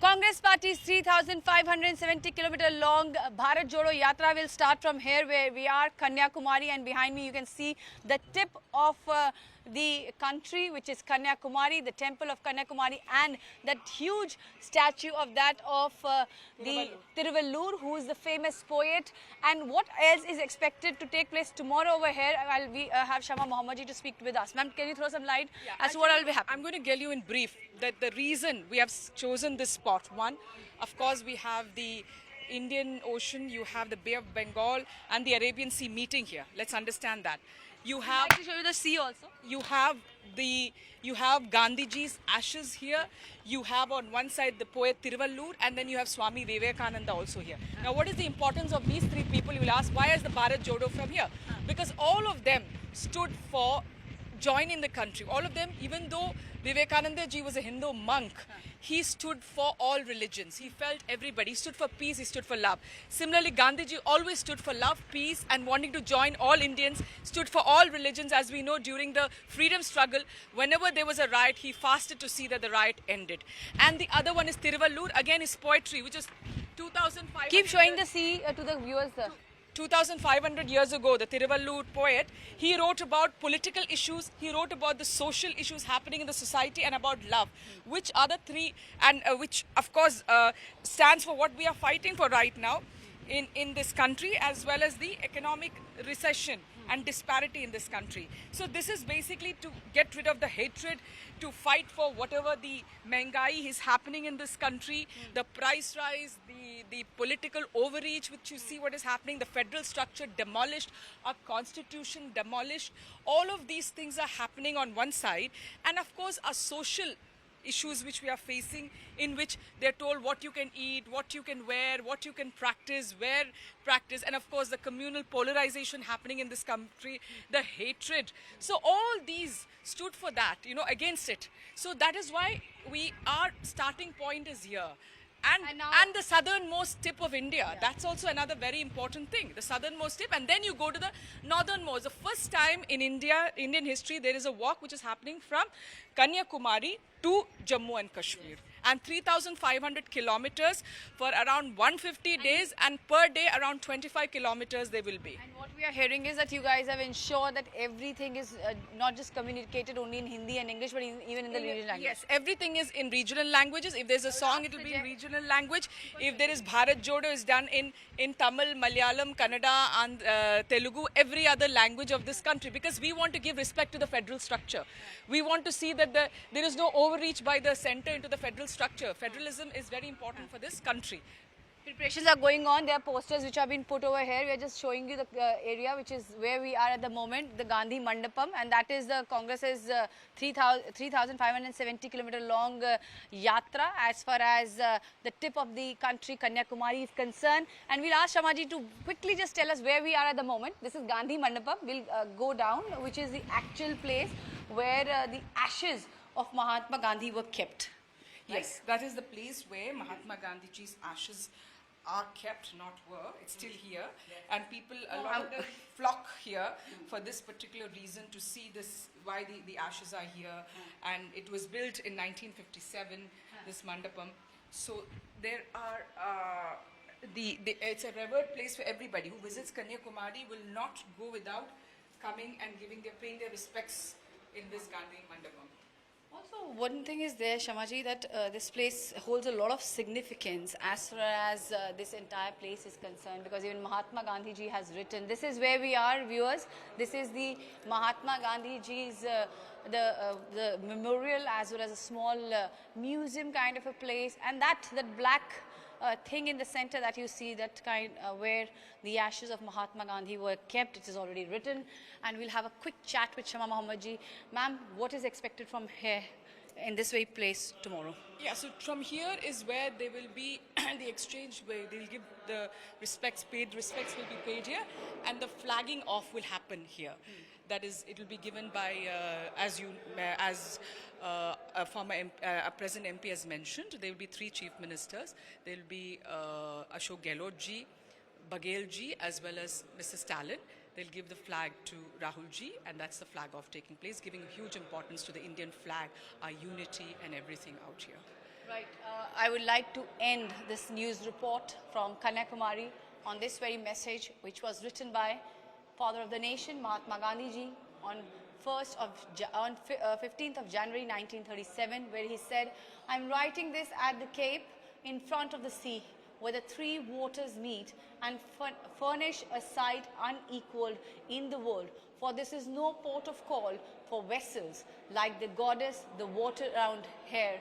Congress Party's 3,570-kilometer long Bharat Jodo Yatra will start from here where we are, Kanyakumari, and behind me you can see the tip of the country, which is Kanyakumari, the temple of Kanyakumari, and that huge statue of the Tiruvallur, who is the famous poet. And what else is expected to take place tomorrow over here? We have Shama Mohamed to speak with us. Ma'am, can you throw some light as to what will be happening? I'm going to tell you in brief that the reason we have chosen this spot, one, of course, we have the Indian Ocean, you have the Bay of Bengal and the Arabian Sea meeting here. Let's understand that. You have I'd like to show you the sea also. you have Gandhiji's ashes here. You have on one side the poet Tiruvallur, and then you have Swami Vivekananda also here. Now, what is the importance of these three people? You will ask, why is the Bharat Jodo from here? Because all of them stood for joining the country. All of them, even though Vivekananda ji was a Hindu monk, he stood for all religions. He felt everybody. He stood for peace, he stood for love. Similarly, Gandhiji always stood for love, peace, and wanting to join all Indians, stood for all religions. As we know, during the freedom struggle, whenever there was a riot, he fasted to see that the riot ended. And the other one is Tiruvallur, again his poetry, which is 2,500. Keep showing the sea to the viewers, sir. 2,500 years ago, the Tiruvallur poet, he wrote about political issues, he wrote about the social issues happening in the society and about love, which are the three, and which of course stands for what we are fighting for right now in this country, as well as the economic recession and disparity in this country. So this is basically to get rid of the hatred, to fight for whatever the Mengai is happening in this country, the price rise, the political overreach, which you see what is happening, the federal structure demolished, our constitution demolished. All of these things are happening on one side, and of course our social issues which we are facing, in which they're told what you can eat, what you can wear, what you can practice, where practice, and of course the communal polarization happening in this country, the hatred. So all these stood for that, against it. So that is why our starting point is here. And the southernmost tip of India. Yeah. That's also another very important thing. The southernmost tip, and then you go to the northernmost. The first time in Indian history, there is a walk which is happening from Kanyakumari to Jammu and Kashmir. And 3,500 kilometers for around 150 days, and per day around 25 kilometers they will be. And what we are hearing is that you guys have ensured that everything is not just communicated only in Hindi and English, but even in the regional language. Yes, everything is in regional languages. If there's a song, it will be in regional language. If there is Bharat Jodo, is done in Tamil, Malayalam, Kannada, and Telugu, every other language of this country, because we want to give respect to the federal structure. We want to see that there is no overreach by the center into the federal structure. Federalism is very important for this country. Preparations are going on. There are posters which have been put over here. We are just showing you the area which is where we are at the moment, the Gandhi Mandapam, and that is the Congress's 3,570-kilometer long yatra as far as the tip of the country, Kanyakumari, is concerned. And we'll ask Shamaji to quickly just tell us where we are at the moment. This is Gandhi Mandapam. We'll go down, which is the actual place where the ashes of Mahatma Gandhi were kept. Yes, that is the place where Mahatma Gandhiji's ashes are kept, not were. It's still here, and people, a lot of them flock here for this particular reason, to see this, why the ashes are here. And it was built in 1957, this mandapam. So there are it's a revered place for everybody who visits Kanyakumari. Will not go without coming and paying their respects in this Gandhi mandapam. Also, one thing is there, Shamaji, that this place holds a lot of significance as far as this entire place is concerned, because even Mahatma Gandhi ji has written. This is where we are, viewers. This is the Mahatma Gandhi ji's the memorial, as well as a small museum kind of a place, and that black thing in the center that you see, that kind where the ashes of Mahatma Gandhi were kept, it is already written. And we'll have a quick chat with Shama Mohamed ji. Ma'am, what is expected from here in this very place tomorrow? Yeah, so from here is where they will be the exchange, where they'll give the respects will be paid here, and the flagging off will happen here. That is, it will be given by, as a former a present MP has mentioned, there will be 3 chief ministers. There will be Ashok Gehlot ji, Baghel ji, as well as Mr. Stalin. They'll give the flag to Rahul ji, and that's the flag off taking place, giving huge importance to the Indian flag, our unity and everything out here. Right. I would like to end this news report from Kanyakumari on this very message, which was written by Father of the Nation, Mahatma Gandhi ji, on 15th of January 1937, where he said, "I'm writing this at the Cape in front of the sea, where the three waters meet and furnish a sight unequaled in the world. For this is no port of call for vessels like the goddess, the water around here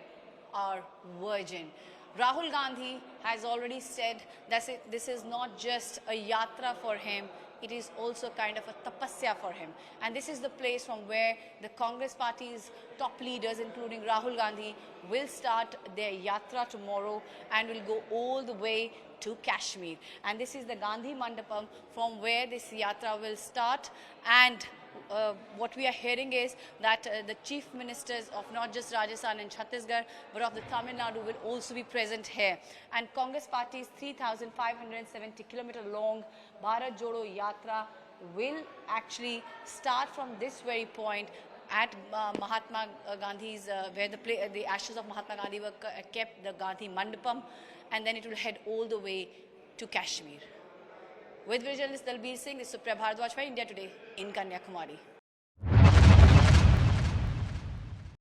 are virgin." Rahul Gandhi has already said that this is not just a yatra for him, it is also kind of a tapasya for him. And this is the place from where the Congress party's top leaders, including Rahul Gandhi, will start their yatra tomorrow and will go all the way to Kashmir. And this is the Gandhi Mandapam from where this yatra will start. And what we are hearing is that the chief ministers of not just Rajasthan and Chhattisgarh, but of the Tamil Nadu will also be present here. And Congress Party's 3,570-kilometer long Bharat Jodo Yatra will actually start from this very point at Mahatma Gandhi's, where the ashes of Mahatma Gandhi were kept, the Gandhi Mandapam, and then it will head all the way to Kashmir. With video journalist Dalbir Singh, this is Supriya Bharadwaj for India Today in Kanyakumari.